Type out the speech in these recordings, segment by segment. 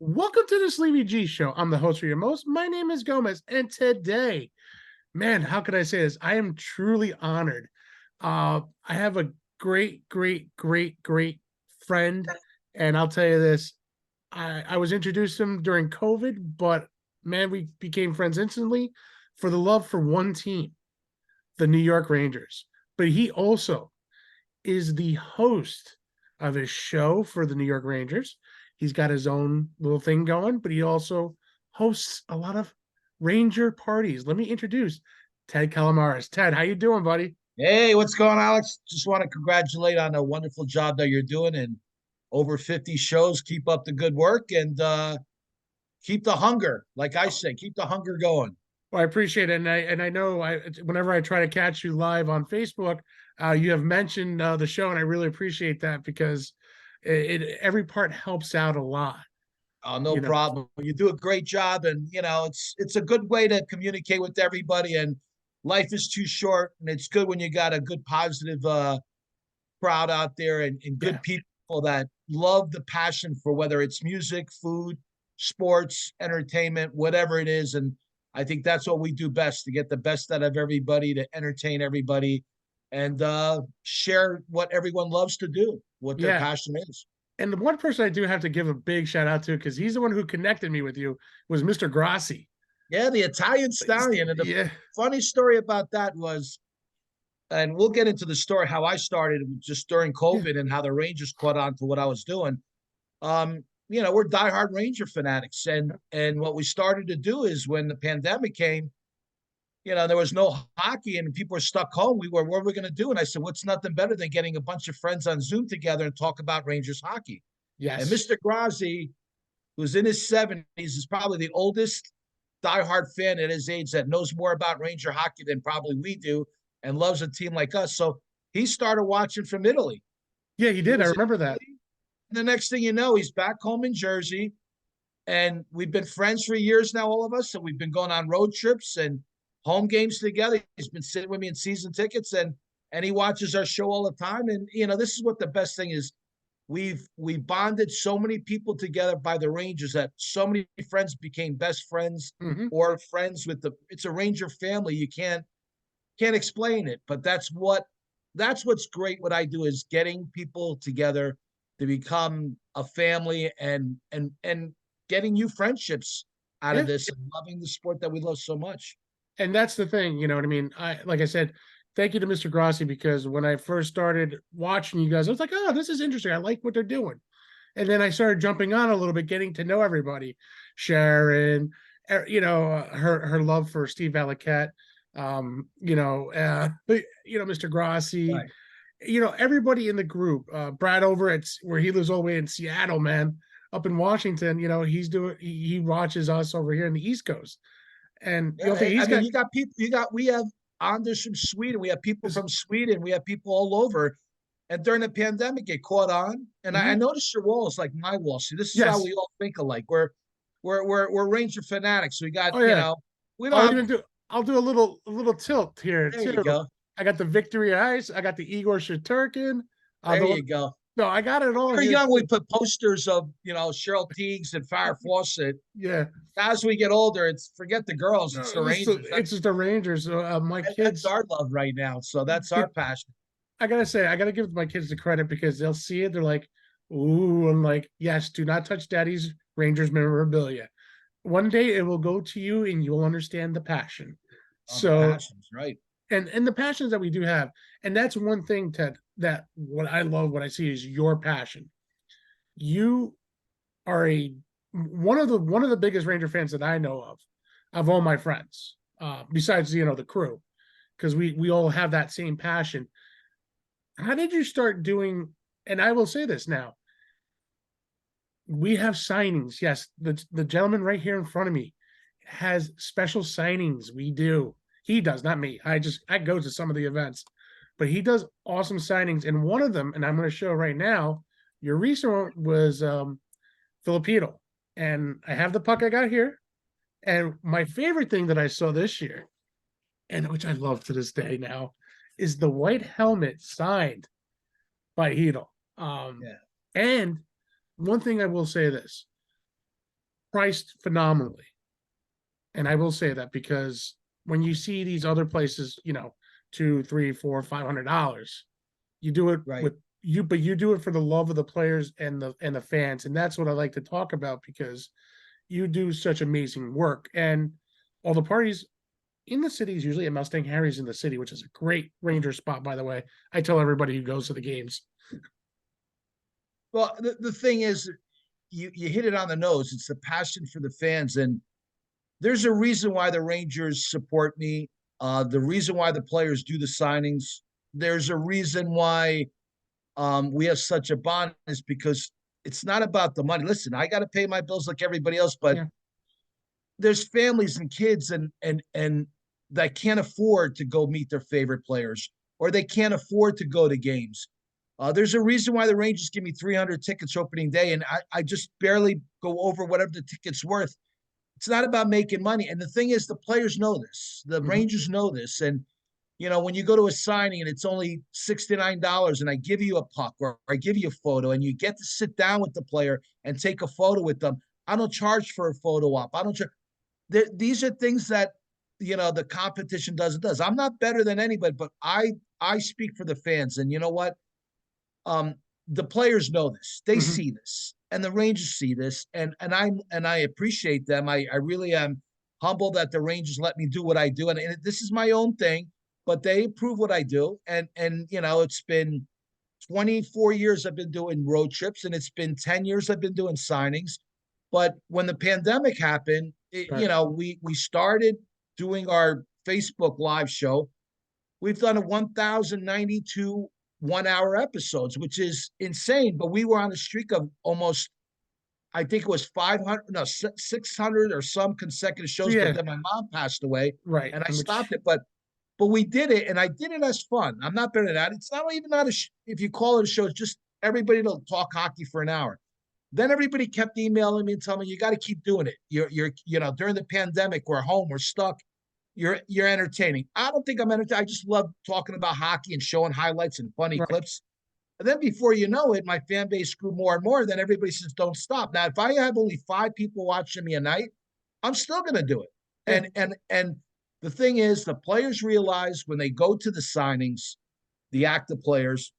Welcome to the Sleevy G Show. I'm the host for your most. My name is Gomez, and today, man, how could I say this? I am truly honored. I have a great friend, and I'll tell you this: I was introduced to him during COVID, but man, we became friends instantly for the love for one team, the New York Rangers. But he also is the host of his show for the New York Rangers. He's got his own little thing going, but he also hosts a lot of Ranger parties. Let me introduce Ted Kalamaras. Ted, how you doing, buddy? Hey, what's going on, Alex? Just want to congratulate on a wonderful job that you're doing and over 50 shows. Keep up the good work and keep the hunger. Like I say, keep the hunger going. Well, I appreciate it, and I know whenever I try to catch you live on Facebook, you have mentioned the show, and I really appreciate that because every part helps out a lot. Oh, no You know, problem. You do a great job, and it's a good way to communicate with everybody. And life is too short, and it's good when you got a good positive crowd out there and yeah, good people that love the passion for whether it's music, food, sports, entertainment, whatever it is. And I think that's what we do best to get the best out of everybody, to entertain everybody, and share what everyone loves to do, what their yeah. passion is. And the one person I do have to give a big shout out to because he's the one who connected me with you was Mr. Grassi. Yeah, the Italian stallion. And the Yeah, funny story about that was, and we'll get into the story how I started just during yeah, COVID and how the Rangers caught on to what I was doing. We're diehard Ranger fanatics, and what we started to do is when the pandemic came, there was no hockey and people were stuck home. What are we going to do? And I said, what's nothing better than getting a bunch of friends on Zoom together and talk about Rangers hockey? And yes, Mr. Grazi, who's in his 70s, is probably the oldest diehard fan at his age that knows more about Ranger hockey than probably we do and loves a team like us. So he started watching from Italy. yeah, he He did. I was in remember that. Italy. And the next thing you know, he's back home in Jersey. And we've been friends for years now, all of us. And we've been going on road trips and home games together. He's been sitting with me in season tickets and he watches our show all the time. And this is what the best thing is. We bonded so many people together by the Rangers that so many friends became best friends Hmm. or friends with the it's a Ranger family. You can't explain it, but that's what's great. What I do is getting people together to become a family and getting new friendships out of Yeah, this and loving the sport that we love so much. and that's the thing. You know what I mean? I like I said, thank you to Mr. Grassi because when I first started watching you guys, I was like, oh, this is interesting. I like what they're doing. And then I started jumping on a little bit, getting to know everybody. Sharon, her love for Steve Valiquette, Mr. Grassi, Right. everybody in the group. Brad over at where he lives all the way in Seattle, man, up in Washington. He watches us over here in the East Coast, and you don't think Yeah, I he's mean, got you got people. We have Anders from Sweden. We have people this? from Sweden. We have people all over. And during the pandemic, it caught on. And I Mhm. noticed your wall is like my wall. See, this is how Yes. we all think alike. We're Ranger fanatics. We got, Oh yeah. we don't I'll have. even do. I'll do a little tilt here There too. you go. I got the Victory Ice. I got the Igor Shaturkin. There The one, you go. no, I got it all We were here young. We too. put posters of Cheryl Teagues and Farrah Fawcett. Yeah. As we get older, it's forget the girls. It's No, the Rangers. it's just the Rangers. My That's kids, our love right now. So that's our passion. I gotta say, I gotta give my kids the credit because they'll see it. They're like, "Ooh," I'm like, "Yes, do not touch Daddy's Rangers memorabilia. One day it will go to you, and you'll understand the passion." Oh, the So, passions, right? and the passions that we do have, and that's one thing, Ted. That what I love, what I see is your passion. You are a one of the biggest Ranger fans that I know of all my friends. Besides, the crew, because we all have that same passion. How did you start doing? And I will say this now: we have signings. Yes, the gentleman right here in front of me has special signings. We do. He does, not me. I go to some of the events, but he does awesome signings. And one of them, and I'm going to show right now. Your recent one was Filipino, and I have the puck I got here. And my favorite thing that I saw this year, and which I love to this day now, is the white helmet signed by Heedle. Yeah. And one thing I will say this: priced phenomenally. And I will say that because when you see these other places, you know, two, three, four, $500, you do it Right. with you, but you do it for the love of the players and the fans. And that's what I like to talk about because you do such amazing work. And all the parties in the city is usually at Mustang Harry's in the city, which is a great Ranger spot, by the way. I tell everybody who goes to the games. Well, the thing is, you hit it on the nose. It's the passion for the fans, and there's a reason why the Rangers support me. The reason why the players do the signings. There's a reason why we have such a bond is because it's not about the money. Listen, I got to pay my bills like everybody else, but Yeah. there's families and kids and that can't afford to go meet their favorite players or they can't afford to go to games. There's a reason why the Rangers give me 300 tickets opening day, and I just barely go over whatever the ticket's worth. It's not about making money. And the thing is, the players know this. The Mhm. Rangers know this. And, you know, when you go to a signing and it's only $69 and I give you a puck or I give you a photo and you get to sit down with the player and take a photo with them, I don't charge for a photo op. I don't charge. These are things that, you know, the competition does. I'm not better than anybody, but I speak for the fans. And you know what? um, the players know this. They Mhm. see this, and the Rangers see this, and I appreciate them. I really am humbled that the Rangers let me do what I do, and this is my own thing, but they approve what I do, and you know it's been 24 years I've been doing road trips, and it's been 10 years I've been doing signings. But when the pandemic happened, Right. you know, we started doing our Facebook live show. We've done a 1,092 1 hour episodes, which is insane. But we were on a streak of almost, I think it was 500, no, 600 or some consecutive shows. But Yeah. then my mom passed away Right. and I And stopped which, it. But we did it, and I did it as fun. I'm not better than that. It's not even not a if you call it a show, it's just everybody to talk hockey for an hour. Then everybody kept emailing me and telling me you got to keep doing it. You're you know during the pandemic we're home, we're stuck. You're entertaining. I don't think I'm entertaining. I just love talking about hockey and showing highlights and funny right. clips. And then before you know it, my fan base grew more and more. Then everybody says, "Don't stop." Now, if I have only 5 people watching me a night, I'm still going to do it. Yeah. And the thing is, the players realize when they go to the signings, the active players,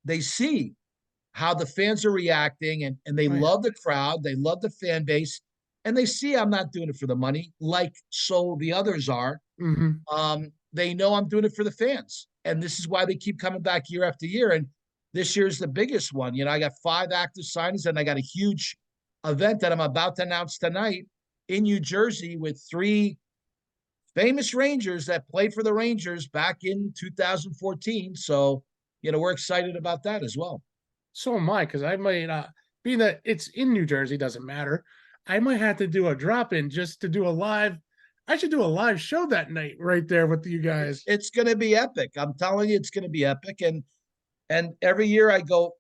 they see how the fans are reacting and they Oh, yeah. love the crowd, they love the fan base, and they see I'm not doing it for the money like so the others are. Mhm. They know I'm doing it for the fans, and this is why they keep coming back year after year. And this year's the biggest one. You know, I got 5 active signings, and I got a huge event that I'm about to announce tonight in New Jersey with 3 famous Rangers that played for the Rangers back in 2014. So, you know, we're excited about that as well. So am I, because I might being that it's in New Jersey, doesn't matter. I might have to do a drop in just to do a live. I should do a live show that night right there with you guys. It's going to be epic. I'm telling you, it's going to be epic. And every year I go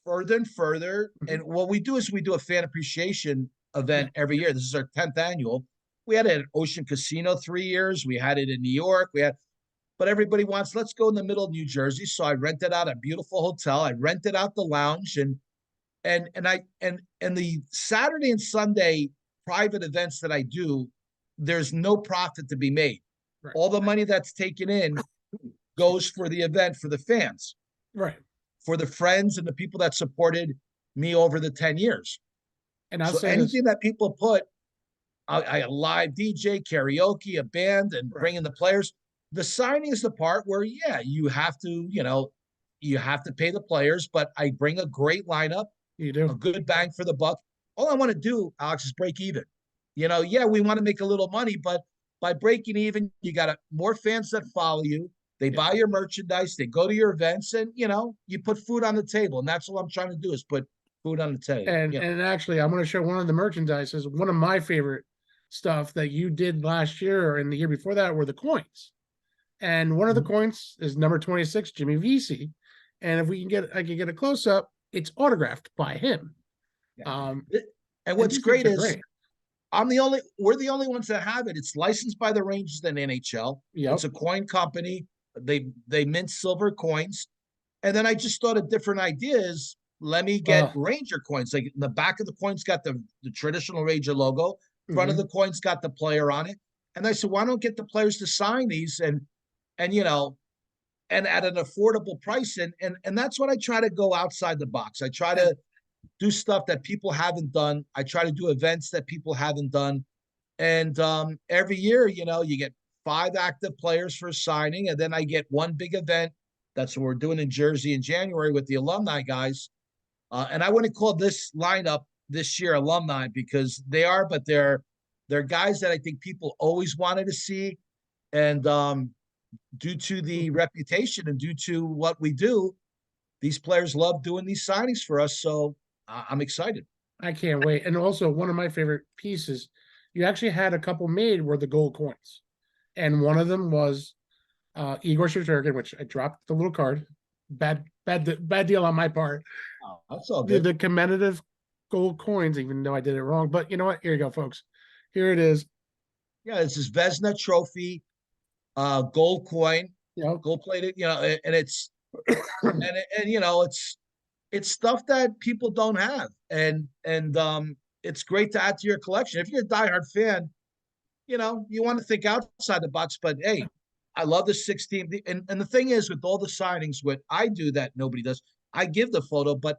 further and further. Mhm. And what we do is we do a fan appreciation Yeah. event every year. This is our 10th annual. We had it at Ocean Casino 3 years. We had it in New York. But everybody wants, let's go in the middle of New Jersey. So I rented out a beautiful hotel. I rented out the lounge and the Saturday and Sunday private events that I do, there's no profit to be made. Right. All the money that's taken in goes for the event for the fans, Right. for the friends and the people that supported me over the 10 years. And I'll So say this. anything that people put, I a live DJ, karaoke, a band, and Right. bringing the players. The signing is the part where, yeah, you have to, you know, you have to pay the players, but I bring a great lineup, You a do. good bang for the buck. All I want to do, Alex, is break even. You know, yeah, we want to make a little money, but by breaking even, you got more fans that follow you. They Yeah. buy your merchandise, they go to your events, and you know, you put food on the table. And that's all I'm trying to do is put food on the table. And You know, and actually, I'm going to show one of the merchandise is one of my favorite stuff that you did last year and the year before that were the coins. And one of the mm-hmm. coins is number 26, Jimmy VC. And if we can get, I can get a close up, it's autographed by him. Yeah. Um, And and what's these things great are is great. we're the only ones that have it. It's licensed by the Rangers and NHL. It's Yep. a coin company. They mint silver coins. And then I just thought of different ideas. let me get Well, Ranger coins. Like the back of the coin's got the traditional Ranger logo. Front of mhm. the coin's got the player on it. And I said, why don't get the players to sign these and and at an affordable price. And that's what I try to go outside the box. I try And to do stuff that people haven't done. I try to do events that people haven't done. And every year, you get 5 active players for signing, and then I get one big event. That's what we're doing in Jersey in January with the alumni guys. And I wouldn't call this lineup this year alumni because they are, but they're guys that I think people always wanted to see. And due to the reputation and due to what we do, these players love doing these signings for us. So I'm excited. I can't wait. And also, one of my favorite pieces, you actually had a couple made were the gold coins, and one of them was Igor Shesterkin, which I dropped the little card. Bad deal on my part. Oh, that's all The good. the commemorative gold coins, even though I did it wrong. But you know what? Here you go, folks. Here it is. Yeah, this is Vesna Trophy, gold coin, You know, gold plated, and it's stuff that people don't have, and it's great to add to your collection. If you're a diehard fan, you want to think outside the box. But hey, I love the 16. And the thing is, with all the signings, what I do that nobody does, I give the photo, but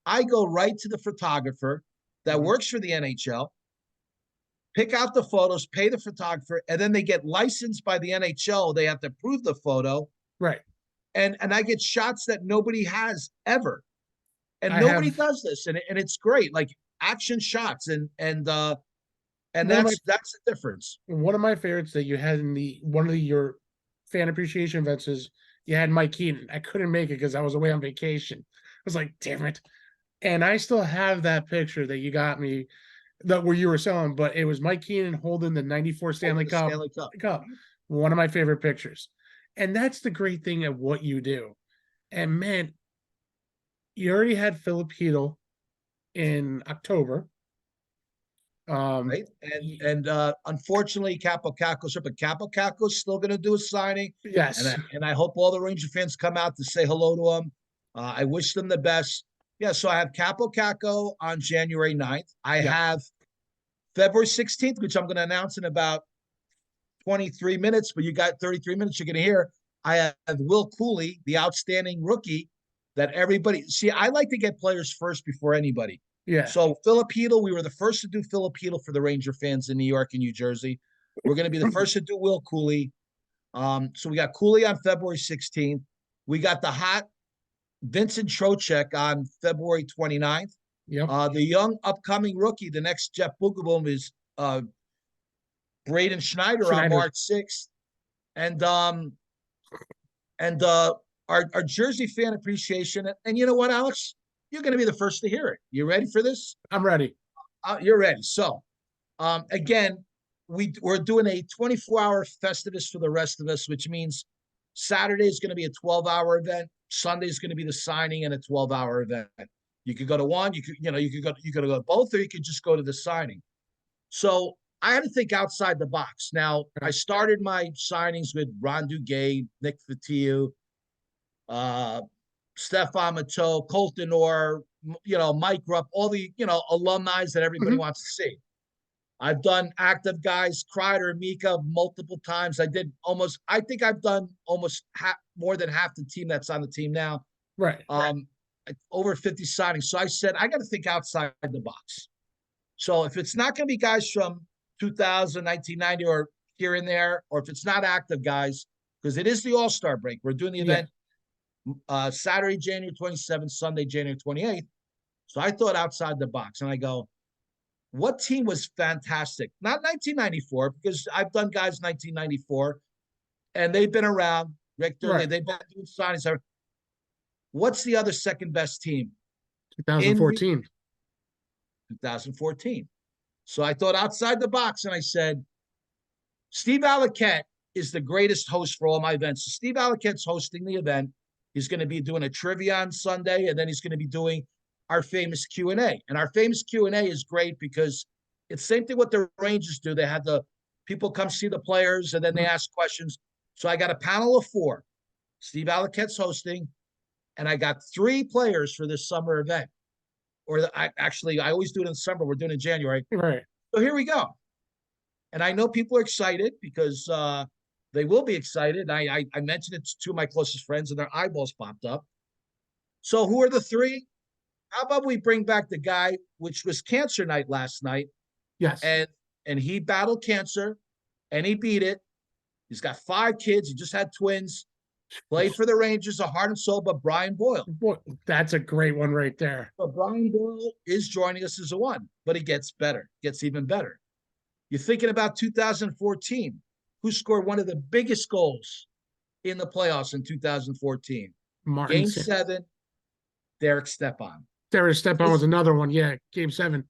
I go right to the photographer that Mhm. works for the NHL, pick out the photos, pay the photographer, and then they get licensed by the NHL. They have to prove the photo, Right. and I get shots that nobody has ever, and I nobody have does this, and it's great, like action shots, and one of my that's the difference. one of my favorites that you had in the one of your fan appreciation events is you had Mike Keenan. I couldn't make it because I was away on vacation. I was like, damn it. And I still have that picture that you got me that where you were selling, but it was Mike Keenan holding the 94 Holding Stanley the Cup Stanley Cup. cup. One of my favorite pictures. And that's the great thing of what you do. And man, you already had Philip Hedel in October. Um, Right? And unfortunately, Capo Caco's but Capo Caco's still going to do a signing, and yes. I hope all the Ranger fans come out to say hello to him. I wish them the best. Yeah, so I have Capo Caco on January 9th. I Yep. have February 16th, which I'm going to announce in about 23 minutes, but you got 33 minutes you're going to hear. I have Will Cooley, the outstanding rookie that everybody see. I like to get players first before anybody. Yeah. So Philip Hedel, we were the first to do Philip Hedel for the Ranger fans in New York and New Jersey. We're going to be the first to do Will Cooley. So we got Cooley on February 16th. We got the hot Vincent Trocheck on February 29th. Yep. The young upcoming rookie, the next Jeff Boogaboom, is Braden Schneider on Schneider. March 6th. And our Jersey fan appreciation. And you know what, Alex? You're going to be the first to hear it. You ready for this? I'm ready. You're ready. So, again, we're doing a 24-hour Festivus for the rest of us, which means Saturday is going to be a 12-hour event. Sunday is going to be the signing and a 12-hour event. You could go to one. You could go to both, or you could just go to the signing. So I had to think outside the box. Now, I started my signings with Ron Duguay, Nick Fatiu, uh, Stefan Matteau, Colton Orr, Mike Rupp, all the, alumni that everybody Mhm. wants to see. I've done active guys, Kreider, Mika multiple times. I think I've done almost more than half the team that's on the team now. Right. Over 50 signings. So I said, I got to think outside the box. So if it's not going to be guys from 2000, 1990, or here and there, or if it's not active guys, because it is the All-Star break. We're doing the Yeah. event Saturday, January 27th, Sunday, January 28th. So I thought outside the box, and I go, what team was fantastic? Not 1994, because I've done guys 1994, and they've been around. Rick Durley, Right. they've been doing signings. What's the other second best team in 2014. 2014? So I thought outside the box, and I said, Steve Alliquette is the greatest host for all my events. So Steve Alliquette's hosting the event. He's going to be doing a trivia on Sunday, and then he's going to be doing our famous Q&A. And our famous Q&A is great because it's the same thing what the Rangers do. They have the people come see the players, and then they ask questions. So I got a panel of 4. Steve Alliquette's hosting. and I got 3 players for this summer event. I always do it in December. We're doing it in January. Right. So here we go. And I know people are excited because they will be excited. I mentioned it to 2 of my closest friends, and their eyeballs popped up. So who are the 3? How about we bring back the guy, which was cancer night last night, Yes. and he battled cancer, and he beat it. He's got 5 kids. He just had twins. Played for the Rangers, a heart and soul, but Brian Boyle. Boy, that's a great one right there. But Brian Boyle is joining us as a 1, but he gets better, gets even better. You're thinking about 2014, who scored one of the biggest goals in the playoffs in 2014. Martin Game 7, Derek Stepan. Derek Stepan was another one. Yeah, Game 7.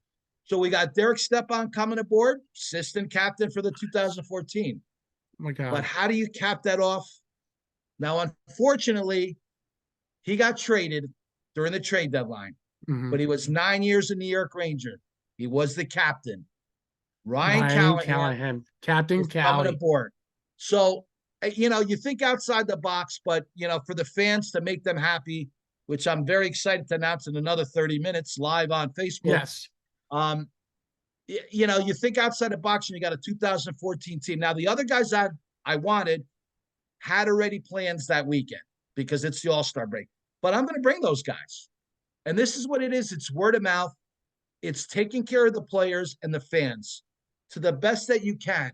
So we got Derek Stepan coming aboard, assistant captain for the 2014. Oh my God. But how do you cap that off? Now, unfortunately, he got traded during the trade deadline, but he was 9 years a New York Ranger. He was the captain. Ryan Callahan, Captain is coming Callie. aboard. So, you think outside the box, but, for the fans to make them happy, which I'm very excited to announce in another 30 minutes live on Facebook. Yes. You think outside the box and you got a 2014 team. Now, the other guys I wanted had already plans that weekend because it's the All-Star break. But I'm going to bring those guys. And this is what it is. It's word of mouth. It's taking care of the players and the fans to the best that you can.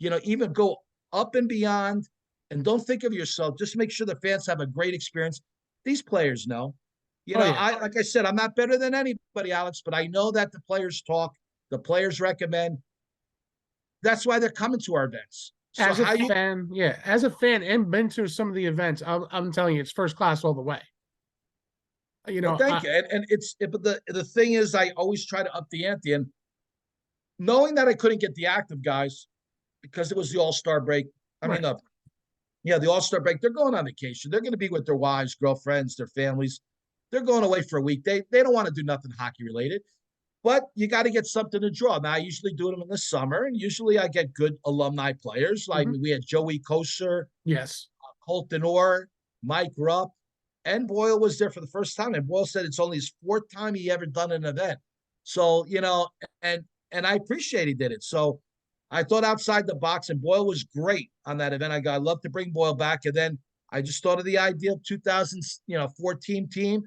Even go up and beyond, and don't think of yourself. Just make sure the fans have a great experience. These players know. Like I said, I'm not better than anybody, Alex, but I know that the players talk, the players recommend. That's why they're coming to our events. So as a fan, and been to some of the events, I'm telling you, it's first class all the way. Thank you. But the thing is, I always try to up the ante, and knowing that I couldn't get the active guys because it was the All-Star break. The All-Star break, they're going on vacation. They're going to be with their wives, girlfriends, their families. They're going away for a week. They don't want to do nothing hockey related, but you got to get something to draw. Now, I usually do them in the summer, and usually I get good alumni players. Like we had Joey Kosar, yes, Colton Orr, Mike Rupp, and Boyle was there for the first time. And Boyle said it's only his 4th time he ever done an event. So, and I appreciate he did it. So I thought outside the box, and Boyle was great on that event. I'd love to bring Boyle back. And then I just thought of the idea of 2014 team,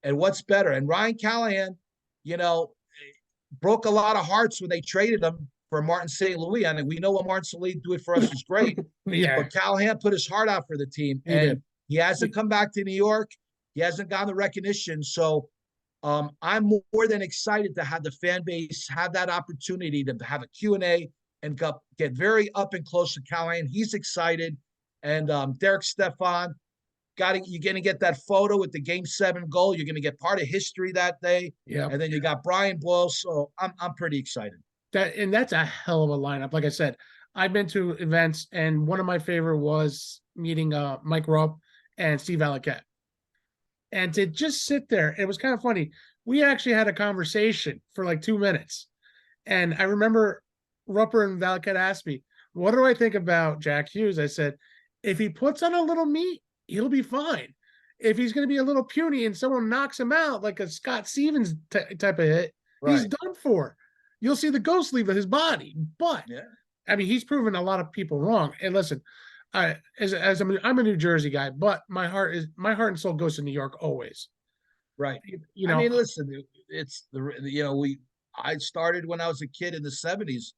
and what's better. And Ryan Callahan, broke a lot of hearts when they traded him for Martin St. Louis. And we know what Martin St. Louis did for us is great. Yeah. But Callahan put his heart out for the team. And he hasn't come back to New York. He hasn't gotten the recognition. So I'm more than excited to have the fan base have that opportunity to have a Q&A and get very up and close to Callahan. He's excited. And Derek Stepan, you're going to get that photo with the Game 7 goal. You're going to get part of history that day. Yeah. And then you got Brian Boyle. So I'm pretty excited. That's a hell of a lineup. Like I said, I've been to events, and one of my favorite was meeting Mike Rupp and Steve Alliquette. And to just sit there, it was kind of funny. We actually had a conversation for like 2 minutes. And I remember Rupper and Alliquette asked me, what do I think about Jack Hughes? I said, if he puts on a little meat, he'll be fine. If he's going to be a little puny and someone knocks him out like a Scott Stevens type of hit, he's done for. You'll see the ghost leave his body. But, he's proven a lot of people wrong. And listen, I'm a New Jersey guy, but my heart and soul goes to New York always. Right. Listen, it's I started when I was a kid in the 70s,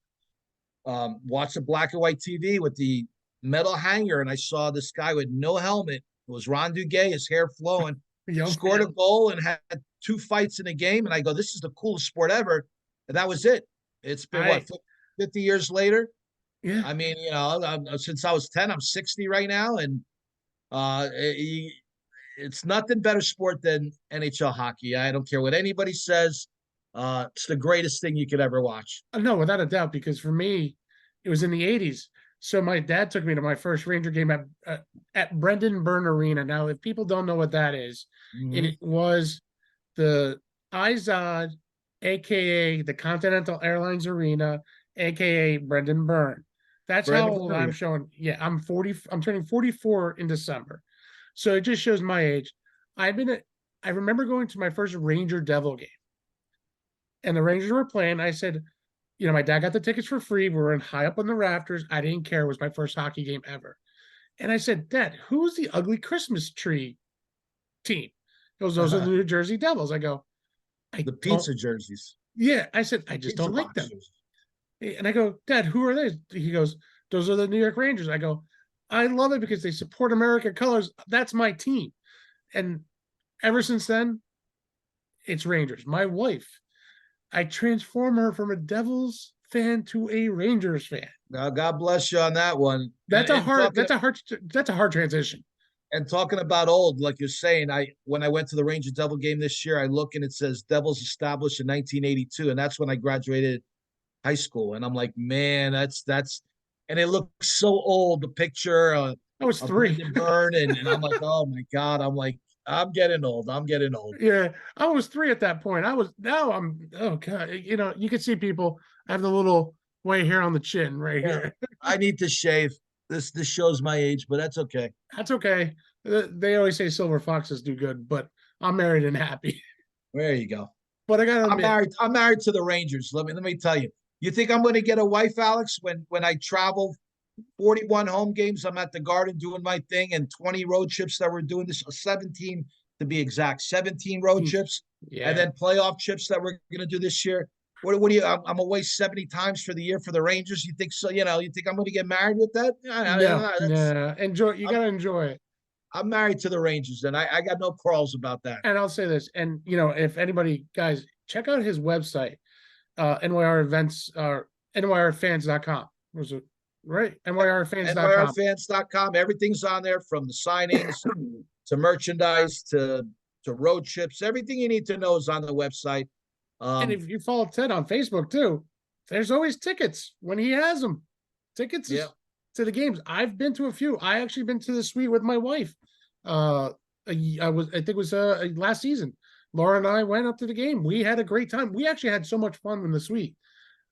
watching black and white TV with the metal hanger, and I saw this guy with no helmet. It was Ron Duguay, his hair flowing, scored a goal and had 2 fights in a game. And I go, this is the coolest sport ever. And that was it. It's been 50 years later. Yeah. Since I was 10, I'm 60 right now. And it's nothing better sport than NHL hockey. I don't care what anybody says. It's the greatest thing you could ever watch. No, without a doubt, because for me, it was in the 80s. So my dad took me to my first Ranger game at Brendan Byrne Arena. Now, if people don't know what that is, it was the Izod, a.k.a. the Continental Airlines Arena, a.k.a. Brendan Byrne. That's how old I'm showing. Yeah, I'm 40. I'm turning 44 in December. So it just shows my age. I've been at, I remember going to my first Ranger Devil game, and the Rangers were playing. I said, my dad got the tickets for free. We were in high up on the rafters. I didn't care. It was my first hockey game ever. And I said, Dad, who's the ugly Christmas tree team? He goes, those are the New Jersey Devils. I go, I The don't. pizza jerseys, Yeah, I said, I just pizza don't like them. boxes. And I go, Dad, who are they? He goes, those are the New York Rangers. I go, I love it because they support American colors. That's my team. And ever since then, it's Rangers. My wife, I transform her from a Devils fan to a Rangers fan. Now, God bless you on that one. That's a hard. That's a hard transition. And talking about old, like you're saying, when I went to the Ranger Devil game this year, I look and it says Devils established in 1982, and that's when I graduated high school. And I'm like, man, and it looks so old. The picture I was of 3. Brendan Byrne, and I'm like, oh my god, I'm like, I'm getting old. I'm getting old. Yeah, I was 3 at that point. Oh god, you can see people. I have the little white hair on the chin right Yeah, here. I need to shave. This shows my age, but that's okay. That's okay. They always say silver foxes do good, but I'm married and happy. There you go. But I gotta I'm admit, married. I'm married to the Rangers. Let me tell you. You think I'm going to get a wife, Alex? When I travel 41 home games, I'm at the Garden doing my thing, and 20 road trips that we're doing this, 17 to be exact, 17 road trips, and yeah, then playoff trips that we're going to do this year. What do you? I'm away 70 times for the year for the Rangers. You think so? You think I'm going to get married with that? no, That's no, enjoy. You I'm, gotta enjoy it. I'm married to the Rangers, and I got no quarrels about that. And I'll say this, and if anybody, guys, check out his website, NYR events, nyrfans.com. Was it right? nyrfans.com. nyrfans.com. Everything's on there from the signings to merchandise to road trips. Everything you need to know is on the website. And if you follow Ted on Facebook too, there's always tickets when he has them. Tickets Yeah. to the games. I've been to a few. I actually been to the suite with my wife. I think it was last season. Laura and I went up to the game. We had a great time. We actually had so much fun in the suite.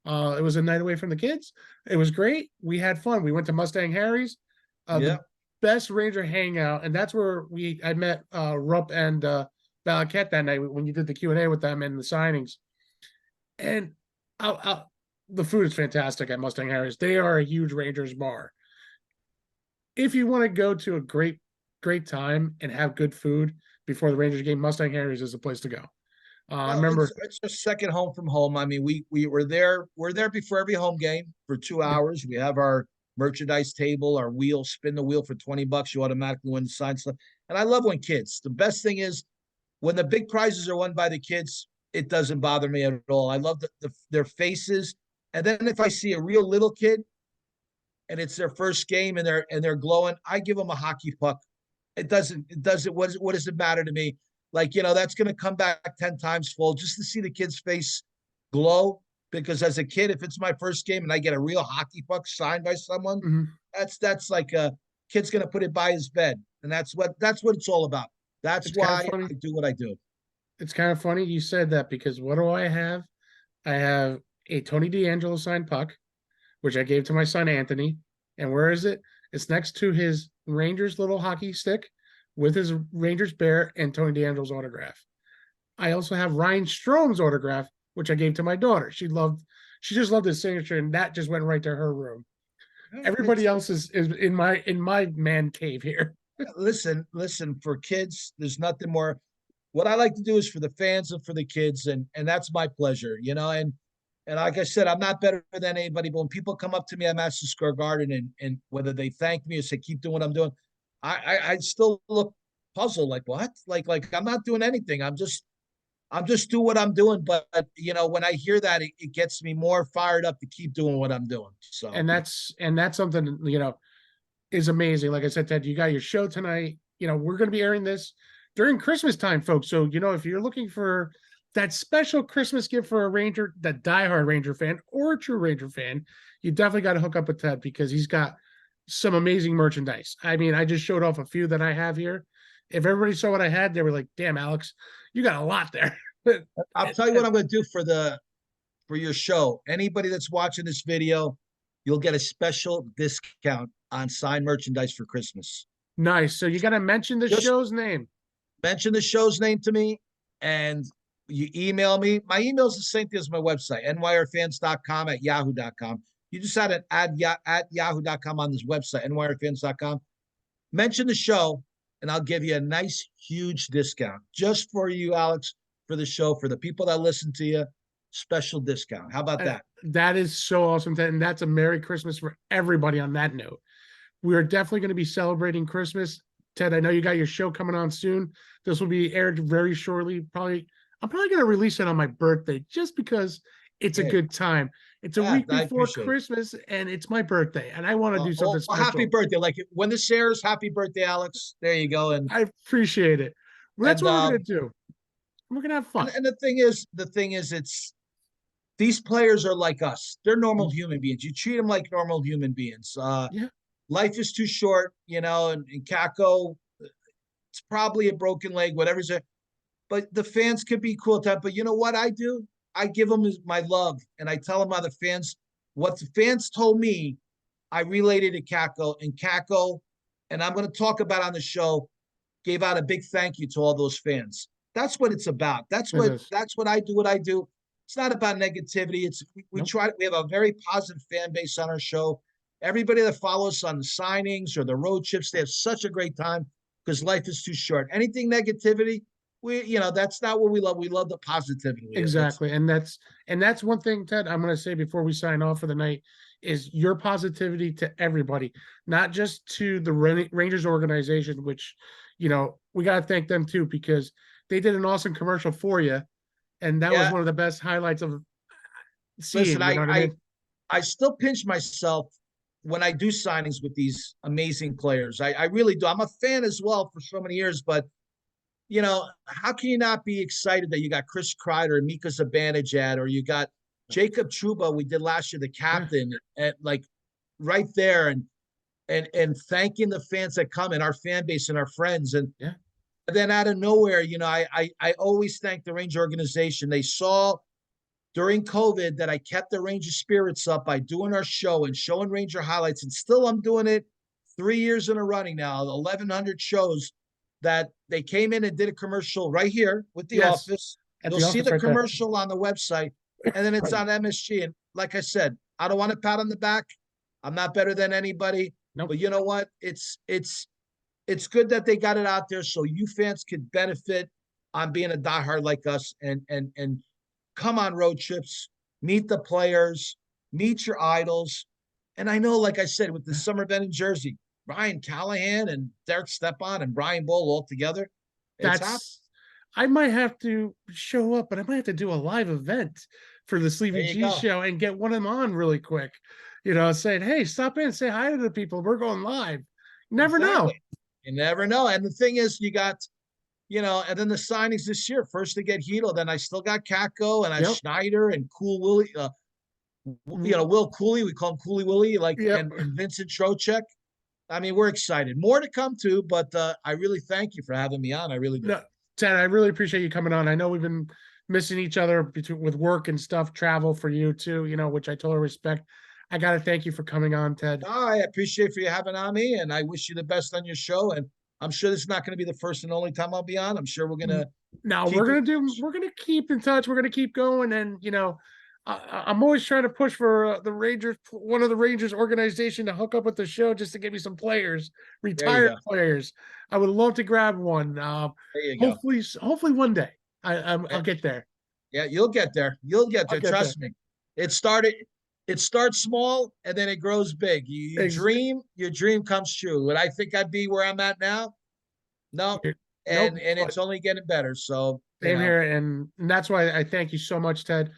It was a night away from the kids. It was great. We had fun. We went to Mustang Harry's, Yeah. the best Ranger hangout, and that's where I met Rupp and Balaket that night when you did the Q&A with them and the signings. And the food is fantastic at Mustang Harry's. They are a huge Rangers bar. If you want to go to a great time and have good food before the Rangers game, Mustang Harry's is the place to go. I Well, remember, it's a second home from home. I mean, we were there. We're there before every home game for 2 hours. We have our merchandise table, our wheel, spin the wheel for $20. You automatically win the sign stuff. And I love when kids. The best thing is when the big prizes are won by the kids, it doesn't bother me at all. I love their faces. And then if I see a real little kid and it's their first game and they're glowing, I give them a hockey puck. What does it matter to me? Like, that's going to come back 10 times full just to see the kid's face glow. Because as a kid, if it's my first game and I get a real hockey puck signed by someone, mhm, that's like a kid's going to put it by his bed. And that's what it's all about. That's it's kind of why funny. I do what I do. It's kind of funny you said that because what do I have? I have a Tony DeAngelo signed puck, which I gave to my son Anthony. And where is it? It's next to his Rangers little hockey stick with his Rangers bear and Tony DeAngelo's autograph. I also have Ryan Strome's autograph, which I gave to my daughter. She just loved his signature, and that just went right to her room. Everybody else is in my man cave here. Listen, for kids, there's nothing more. What I like to do is for the fans and for the kids, and that's my pleasure, and like I said, I'm not better than anybody, but when people come up to me at Madison Square Garden and whether they thank me or say keep doing what I'm doing, I still look puzzled, like what? Like I'm not doing anything. I'm just doing what I'm doing. But when I hear that, it gets me more fired up to keep doing what I'm doing. So And that's something is amazing. Like I said, Ted, you got your show tonight. We're going to be airing this during Christmas time, folks. So, if you're looking for that special Christmas gift for a Ranger, that diehard Ranger fan or a true Ranger fan, you definitely got to hook up with Ted because he's got some amazing merchandise. I mean, I just showed off a few that I have here. If everybody saw what I had, they were like, damn, Alex, you got a lot there. I'll tell you what I'm going to do for your show. Anybody that's watching this video, you'll get a special discount on signed merchandise for Christmas. Nice. So you got to mention the Just show's name. mention the show's name to me, and you email me. My email is the same thing as my website, nyrfans.com at yahoo.com. You just had it at yahoo.com on this website, nyrfans.com. Mention the show, and I'll give you a nice, huge discount just for you, Alex, for the show, for the people that listen to you. Special discount. How about that? That is so awesome, Ted. And that's a Merry Christmas for everybody on that note. We are definitely going to be celebrating Christmas. Ted, I know you got your show coming on soon. This will be aired very shortly. I'm probably going to release it on my birthday just because it's a Hey, good time. It's a yeah, week I before appreciate it. Christmas and it's my birthday and I want to do something Well, happy special. birthday. Like when this airs, happy birthday, Alex. There you go. I appreciate it. Well, that's And what we're going to do. We're going to have fun. and the thing is, it's these players are like us. They're normal human beings. You treat them like normal human beings. Yeah, Life is too short, and Kako, it's probably a broken leg, whatever's it. But the fans can be cool time. But you know what I do? I give them my love, and I tell them how the fans, what the fans told me, I relayed it to Kako, and I'm going to talk about on the show, gave out a big thank you to all those fans. That's what it's about. That's it what is. that's what I do. What I do. It's not about negativity. We Nope. try. We have a very positive fan base on our show. Everybody that follows on the signings or the road trips, they have such a great time because life is too short. Anything negativity, that's not what we love. We love the positivity. That's Exactly. And that's one thing, Ted, I'm gonna say before we sign off for the night is your positivity to everybody, not just to the Rangers organization, which we gotta thank them too, because they did an awesome commercial for you. And that was yeah. one of the best highlights of Listen, seeing, you know what I mean? I still pinch myself when I do signings with these amazing players. I really do. I'm a fan as well for so many years, but how can you not be excited that you got Chris Kreider and Mika Zibanejad, or you got Jacob Truba, we did last year, the Yeah, captain, at like right there, and thanking the fans that come and our fan base and our friends. And yeah, then out of nowhere, I always thank the Ranger organization. They saw during COVID that I kept the Ranger spirits up by doing our show and showing Ranger highlights. And still I'm doing it 3 years in a running now, 1,100 shows, that they came in and did a commercial right here with The yes, Office. at You'll the see office the right there. commercial on the website, and then it's on MSG. And like I said, I don't want to pat on the back. I'm not better than anybody, Nope, but you know what? It's good that they got it out there so you fans could benefit on being a diehard like us, and come on road trips, meet the players, meet your idols. And I know, like I said, with the summer event in Jersey, Ryan Callahan and Derek Stepan and Brian Bull all together, it's happening. that's I might have to show up, but I might have to do a live event for the There Sleepy you G go. show and get one of them on really quick. Saying, "Hey, stop in, say hi to the people. We're going live." Never know. Exactly. You never know. And the thing is, you got, and then the signings this year, first to get Hito, then I still got Kako and I Yep. Schneider and Cool Willie, Will Cooley, we call him Cooley Willie, like, Yep. and Vincent Trocek. I mean, we're excited. More to come too, but I really thank you for having me on. I really do. No, Ted, I really appreciate you coming on. I know we've been missing each other between with work and stuff, travel for you too, which I totally respect. I got to thank you for coming on, Ted. I appreciate for you having on me, and I wish you the best on your show. And I'm sure this is not going to be the first and only time I'll be on. I'm sure we're gonna Now keep it. we're gonna keep in touch. We're gonna keep going, and I'm always trying to push for the Rangers, one of the Rangers organization to hook up with the show just to give me some players, There you retired go. players. I would love to grab one. There you go. Hopefully one day Eh, I'll get there. Yeah, you'll get there. You'll get I'll there. get there. Trust me. It started. It starts small and then it grows big. You Ex- dream, your dream comes true. Would I think I'd be where I'm at now? No, and nope. and But it's only getting better. So same here, and that's why I thank you so much, Ted.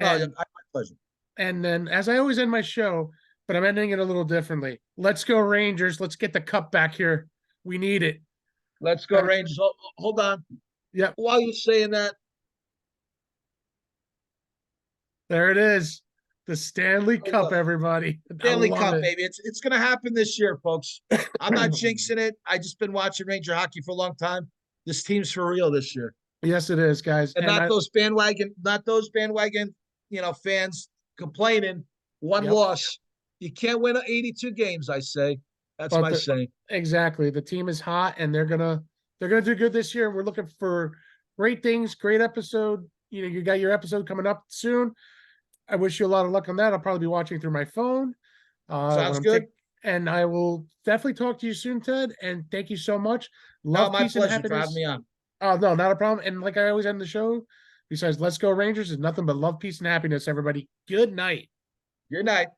no, And my pleasure. and then as I always end my show, but I'm ending it a little differently. Let's go Rangers. Let's get the cup back here. We need it. Let's go Rangers. Hold on. Yep, While you're saying that, there it is. The Stanley oh, Cup, look, everybody. I Stanley love Cup, it. baby. It's gonna happen this year, folks. I'm not jinxing it. I just been watching Ranger hockey for a long time. This team's for real this year. Yes, it is, guys. And And not those bandwagon, fans complaining. One yep. loss. You can't win 82 games, I say. That's But my saying. exactly, the team is hot, and they're gonna They're going to do good this year. We're looking for great things, great episode. You know, you got your episode coming up soon. I wish you a lot of luck on that. I'll probably be watching through my phone. When Sounds I'm good. and I will definitely talk to you soon, Ted. And thank you so much. No, Love, my peace, and pleasure for having happiness. me on. No, not a problem. And like I always end the show, besides "Let's go Rangers," is nothing but love, peace, and happiness. Everybody, good night. Good night.